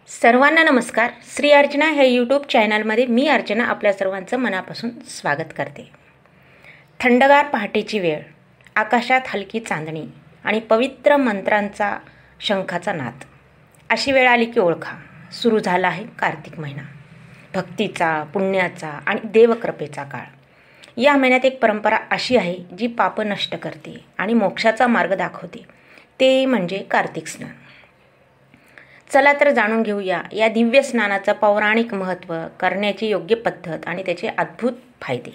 सर्वांना नमस्कार. श्री अर्चना ह्या यूट्यूब चॅनलमध्ये मी अर्चना आपल्या सर्वांचं मनापासून स्वागत करते. थंडगार पहाटेची वेळ, आकाशात हलकी चांदणी आणि पवित्र मंत्रांचा शंखाचा नाद. अशी वेळ आली की ओळखा, सुरू झाला आहे कार्तिक महिना. भक्तीचा, पुण्याचा आणि देवकृपेचा काळ. या महिन्यात एक परंपरा अशी आहे जी पापं नष्ट करते आणि मोक्षाचा मार्ग दाखवते, ते म्हणजे कार्तिक स्नान. चला तर जाणून घेऊया या दिव्य स्नानाचं पौराणिक महत्त्व, करण्याची योग्य पद्धत आणि त्याचे अद्भुत फायदे.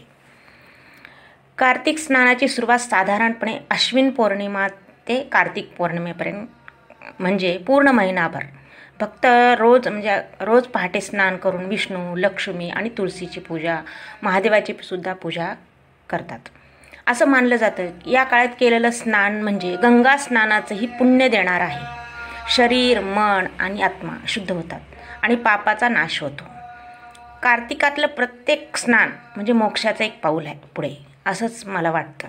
कार्तिक स्नानाची सुरुवात साधारणपणे अश्विन पौर्णिमा ते कार्तिक पौर्णिमेपर्यंत, म्हणजे पूर्ण महिनाभर फक्त रोज पहाटे स्नान करून विष्णू, लक्ष्मी आणि तुळशीची पूजा, महादेवाची सुद्धा पूजा करतात. असं मानलं जातं या काळात केलेलं स्नान म्हणजे गंगा स्नानाचंही पुण्य देणार आहे. शरीर, मन आणि आत्मा शुद्ध होतात आणि पापाचा नाश होतो. कार्तिकातलं प्रत्येक स्नान म्हणजे मोक्षाचं एक पाऊल आहे पुढे, असंच मला वाटतं.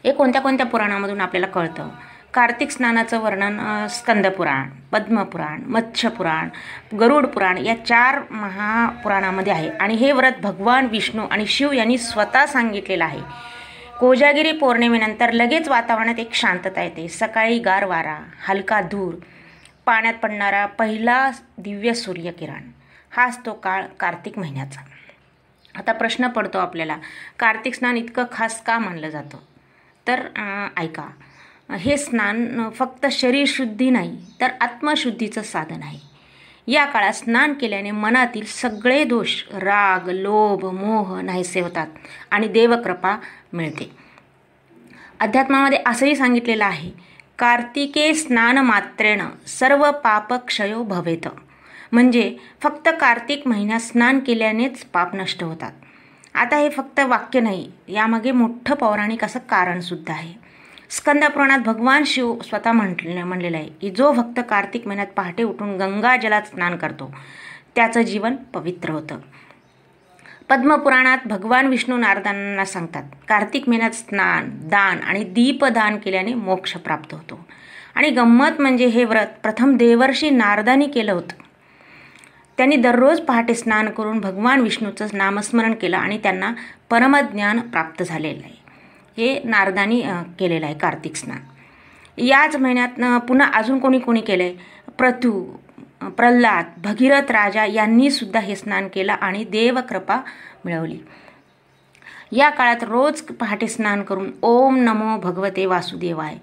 हे कोणत्या कोणत्या पुराणामधून आपल्याला कळतं. कार्तिक स्नानाचं वर्णन स्कंदपुराण, पद्मपुराण, मत्स्यपुराण, गरुड पुराण या 4 महापुराणामध्ये आहे आणि हे व्रत भगवान विष्णू आणि शिव यांनी स्वतः सांगितलेलं आहे. कोजागिरी पौर्णिमेनंतर लगेच वातावरणात एक शांतता येते. सकाळी गार वारा, हलका धूर, पाण्यात पडणारा पहिला दिव्य सूर्यकिरण, हाच तो काळ कार्तिक महिन्याचा. आता प्रश्न पडतो आपल्याला, कार्तिक स्नान इतकं खास का मानलं जातं? तर ऐका, हे स्नान फक्त शरीरशुद्धी नाही तर आत्मशुद्धीचं साधन आहे. या काळात स्नान केल्याने मनातील सगळे दोष, राग, लोभ, मोह नाहीसे होतात आणि देवकृपा मिळते. अध्यात्मामध्ये असंही सांगितलेलं आहे, कार्तिके स्नान मात्रेण सर्व पापक्षयो भवेत. म्हणजे फक्त कार्तिक महिन्यात स्नान केल्यानेच पाप नष्ट होतात. आता हे फक्त वाक्य नाही, यामागे मोठं पौराणिक असं कारणसुद्धा आहे. स्कंदपुराणात भगवान शिव स्वतः म्हणलेलं आहे की जो भक्त कार्तिक महिन्यात पहाटे उठून गंगा जलात स्नान करतो त्याचं जीवन पवित्र होतं. पद्मपुराणात भगवान विष्णू नारदांना सांगतात, कार्तिक महिन्यात स्नान, दान आणि दीपदान केल्याने मोक्ष प्राप्त होतो. आणि गंमत म्हणजे हे व्रत प्रथम देवर्षी नारदांनी केलं होतं. त्यांनी दररोज पहाटे स्नान करून भगवान विष्णूचं नामस्मरण केलं आणि त्यांना परमज्ञान प्राप्त झालेलं आहे. हे नारदांनी केलेलं आहे कार्तिक स्नान. याच महिन्यात पुन्हा अजून कोणी केलं आहे. पृथू, प्रल्हाद, भगीरथ राजा यांनी सुद्धा हे स्नान केलं आणि देवकृपा मिळवली. या काळात रोज पहाटे स्नान करून ओम नमो भगवते वासुदेवाय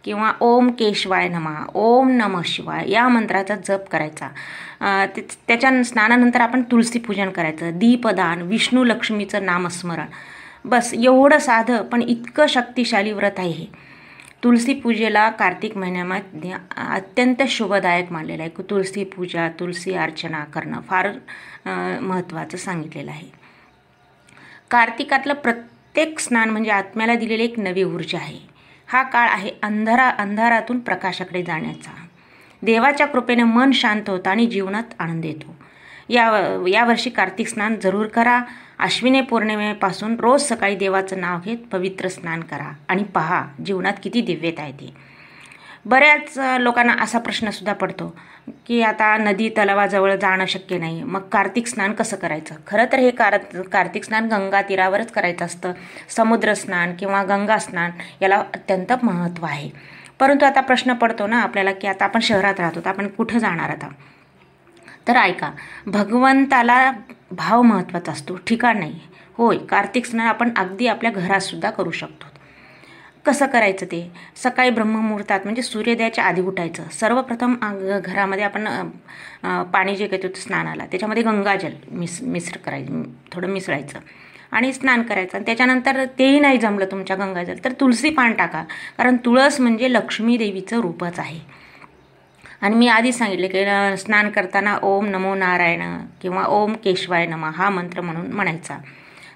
किंवा ओम केशवाय नमः, ओम नमः शिवाय या मंत्राचा जप करायचा. त्याच्या स्नानानंतर आपण तुळशी पूजन करायचं, दीपदान, विष्णू लक्ष्मीचं नामस्मरण. बस एवढं साधं पण इतकं शक्तिशाली व्रत आहे हे. तुळशी पूजेला कार्तिक महिन्यामध्ये अत्यंत शुभदायक मानलेलं आहे. तुळशी पूजा, तुळशी अर्चना करणं फार महत्त्वाचं सांगितलेलं आहे. कार्तिकातलं प्रत्येक स्नान म्हणजे आत्म्याला दिलेली एक नवी ऊर्जा आहे. हा काळ आहे अंधारातून प्रकाशाकडे जाण्याचा. देवाच्या कृपेने मन शांत होतं आणि जीवनात आनंद येतो. यावर्षी कार्तिक स्नान जरूर करा. अश्विनी पौर्णिमेपासून रोज सकाळी देवाचं नाव घेत पवित्र स्नान करा आणि पहा जीवनात किती दिव्यता येते. बऱ्याच लोकांना असा प्रश्नसुद्धा पडतो की आता नदी तलावाजवळ जाणं शक्य नाही, मग कार्तिक स्नान कसं करायचं? खरं तर हे कार्तिक स्नान गंगा तीरावरच करायचं असतं. समुद्र स्नान किंवा गंगा स्नान याला अत्यंत महत्त्व आहे. परंतु आता प्रश्न पडतो ना आपल्याला की आता आपण शहरात राहतो, आपण कुठं जाणार आता? तर ऐका, भगवंताला भाव महत्त्वाचा असतो, ठिकाण नाही. होय, कार्तिक स्नान आपण अगदी आपल्या घरातसुद्धा करू शकतो. कसं करायचं ते? सकाळी ब्रह्ममुहूर्तात म्हणजे सूर्योदयाच्या आधी उठायचं. सर्वप्रथम घरामध्ये आपण पाणी जे घेतो स्नानाला त्याच्यामध्ये गंगाजल थोडं मिसळायचं आणि स्नान करायचं. आणि त्याच्यानंतर तेही नाही जमलं तुमच्या गंगाजल तर तुळशी पान टाका, कारण तुळस म्हणजे लक्ष्मी देवीचं रूपच आहे. आणि मी आधी सांगितले की स्नान करताना ओम नमो नारायण किंवा ओम केशवाय नमः हा मंत्र म्हणून म्हणायचा.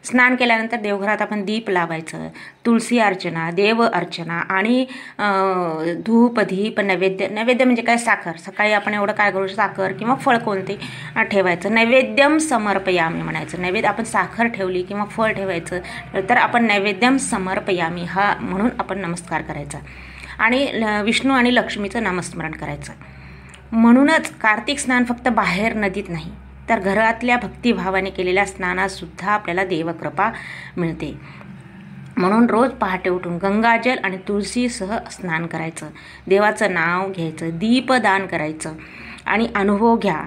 स्नान केल्यानंतर देवघरात आपण दीप लावायचं, तुळशी अर्चना, देव अर्चना आणि धूप, दीप, नैवेद्य म्हणजे काय? साखर. सकाळी आपण एवढं काय करू, साखर किंवा फळ कोणते ठेवायचं. नैवेद्यम समर्पयामी म्हणायचं. नैवेद्य आपण साखर ठेवली किंवा फळ ठेवायचं तर आपण नैवेद्यम समर्पयामी हा म्हणून आपण नमस्कार करायचा आणि विष्णू आणि लक्ष्मीचं नामस्मरण करायचं. म्हणूनच कार्तिक स्नान फक्त बाहेर नदीत नाही तर घरातल्या भक्तिभावाने केलेल्या स्नानातसुद्धा आपल्याला देवकृपा मिळते. म्हणून रोज पहाटे उठून गंगाजल आणि तुळशीसह स्नान करायचं, देवाचं नाव घ्यायचं, दीपदान करायचं आणि अनुभव घ्या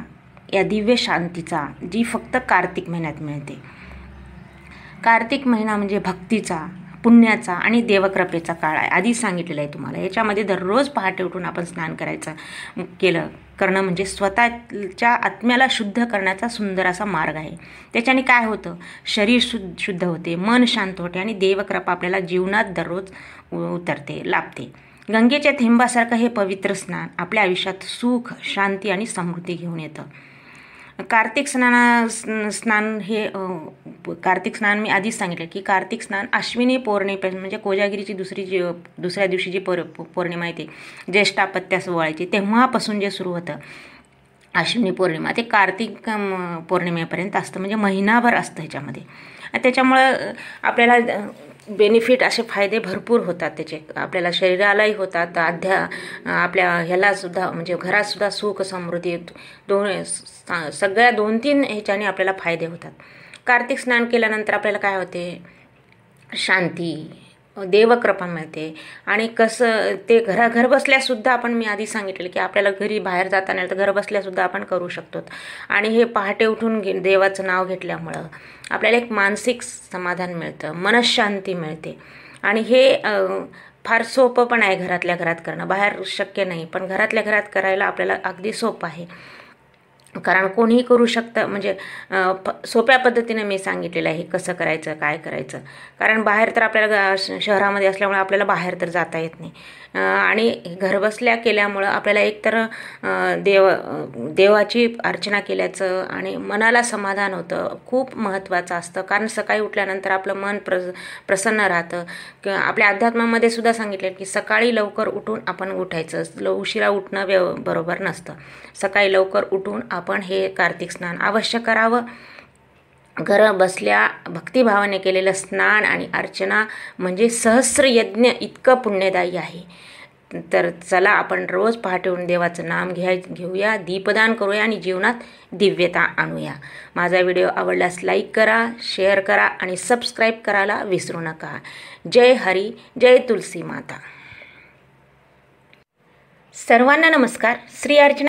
या दिव्य शांतीचा, जी फक्त कार्तिक महिन्यात मिळते. कार्तिक महिना म्हणजे भक्तीचा, पुण्याचा आणि देवकृपेचा काळ आहे. आधीच सांगितलेलं आहे तुम्हाला. याच्यामध्ये दररोज पहाटे उठून आपण स्नान करणं म्हणजे स्वतःच्या आत्म्याला शुद्ध करण्याचा सुंदर असा मार्ग आहे. त्याच्याने काय होतं, शरीर शुद्ध होते, मन शांत होते आणि देवकृपा आपल्याला जीवनात दररोज उतरते, लाभते. गंगेच्या थेंबासारखं हे पवित्र स्नान आपल्या आयुष्यात सुख, शांती आणि समृद्धी घेऊन येतं. कार्तिक स्नान मी आधीच सांगितलं की कार्तिक स्नान अश्विनी पौर्णिमेपासून म्हणजे कोजागिरीची दुसऱ्या दिवशी जी पौर्णिमा येते, ज्येष्ठ आपत्यास वळायची, तेव्हापासून जे सुरू होतं अश्विनी पौर्णिमा ते कार्तिक पौर्णिमेपर्यंत असतं, म्हणजे महिनाभर असतं ह्याच्यामध्ये. त्याच्यामुळं आपल्याला बेनिफिट असे फायदे भरपूर होतात त्याचे, आपल्याला शरीरालाही होतात, आपल्या ह्यालासुद्धा म्हणजे घरातसुद्धा सुख समृद्धी सगळ्या 2-3 ह्याच्याने आपल्याला फायदे होतात. कार्तिक स्नान केल्यानंतर आपल्याला काय होते, शांती, देवकृपा मिळते. आणि कसं ते घर बसल्यासुद्धा आपण, मी आधी सांगितलेलं की आपल्याला घरी बाहेर जाता नाही तर घर बसल्यासुद्धा आपण करू शकतो. आणि हे पहाटे उठून देवाचं नाव घेतल्यामुळं आपल्याला एक मानसिक समाधान मिळतं, मनशांती मिळते. आणि हे फार सोपं पण आहे घरातल्या घरात करणं, बाहेर शक्य नाही, पण घरातल्या घरात करायला आपल्याला अगदी सोपं आहे. कारण कोणीही करू शकतं, म्हणजे सोप्या पद्धतीने मी सांगितलेलं आहे कसं करायचं, काय करायचं. कारण बाहेर तर आपल्याला शहरामध्ये असल्यामुळे आपल्याला बाहेर तर जाता येत नाही. आणि घरबसल्या केल्यामुळं आपल्याला एकतर देवाची अर्चना केल्याचं आणि मनाला समाधान होतं, खूप महत्त्वाचं असतं. कारण सकाळी उठल्यानंतर आपलं मन प्रसन्न राहतं. आपल्या अध्यात्मामध्ये सुद्धा सांगितलं की सकाळी लवकर उठून आपण उठायचं, उशिरा उठणं बरोबर नसतं. सकाळी लवकर उठून आपण हे कार्तिक स्नान अवश्य करावं. घर बसल्या भक्तिभावाने केलेलं स्नान आणि अर्चना म्हणजे सहस्र यज्ञ इतकं पुण्यदायी आहे. तर चला आपण रोज पहाटे उठून देवाचं नाम घेऊया, दीपदान करूया आणि जीवनात दिव्यता आणूया. माझा व्हिडिओ आवडल्यास लाईक करा, शेअर करा आणि सबस्क्राईब करायला विसरू नका. जय हरी, जय तुलसी माता. सर्वांना नमस्कार. श्री अर्चना